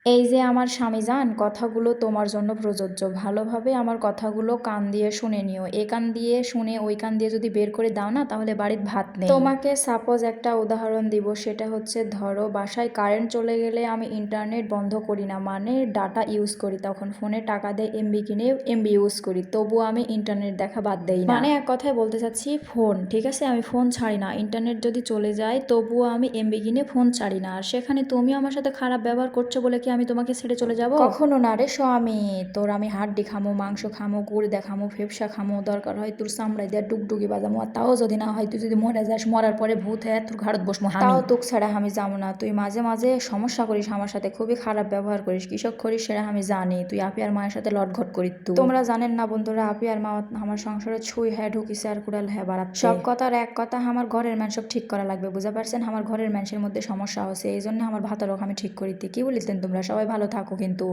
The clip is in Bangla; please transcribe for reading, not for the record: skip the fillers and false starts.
এই যে আমার স্বামীজান, কথাগুলো তোমার জন্য প্রযোজ্য। ভালোভাবে আমার কথাগুলো কান দিয়ে শুনে নিও। এ কান দিয়ে শুনে ওই কান দিয়ে যদি বের করে দাও না, তাহলে বাড়ির ভাত নেই। তোমাকে সাপোজ একটা উদাহরণ দিব, সেটা হচ্ছে ধরো বাসায় কারেন্ট চলে গেলে আমি ইন্টারনেট বন্ধ করি না, মানে ডাটা ইউজ করি। তখন ফোনে টাকা দিয়ে এমবি কিনে এমবি ইউজ করি, তবুও আমি ইন্টারনেট দেখা বাদ দেই না। মানে এক কথায় বলতে চাচ্ছি, ফোন ঠিক আছে, আমি ফোন ছাড়ি না। ইন্টারনেট যদি চলে যায় তবুও আমি এমবি কিনে ফোন ছাড়ি না। আর সেখানে তুমি আমার সাথে খারাপ ব্যবহার করছো বলে কি আমি তোমাকে ছেড়ে চলে যাব? কখনো না রে স্বামী। তোর আমি হাড্ডি খামো, মাংস খামো, গুড় দেখামো, ফেপসা খামো, দরকার হয় তোর চামড়াই দিয়ে ডুগডুগি বাজামো। আর তাও যদি না হয়, তুই যদি মরে যাস, মরার পরে ভূত হয়ে তোর ঘাড়ত বসমো আমি। তাও তোক ছাড়া আমি যাবো না। তুই মাঝে মাঝে সমস্যা করিস আমার সাথে, খুবই খারাপ ব্যবহার করিস। কৃষক করিস সেটা আমি জানি। তুই আপি আর মায়ের সাথে লটঘট করিস। তুই তোমরা জানেন না বন্ধুরা, আপি আর মা আমার সংসারে ছুঁই হ্যাঁ ঢুকিছে আর কুড়াল হ্যাঁ বাড়াচ্ছে। সব কথার এক কথা, আমার ঘরের ম্যান সব ঠিক করা লাগবে, বুঝা পারছেন? আমার ঘরের ম্যানসের মধ্যে সমস্যা হচ্ছে, এই জন্য আমার ভাতারক আমি ঠিক করিতে। কি বলিতেন তোমরা? সবাই ভালো থাকো কিন্তু।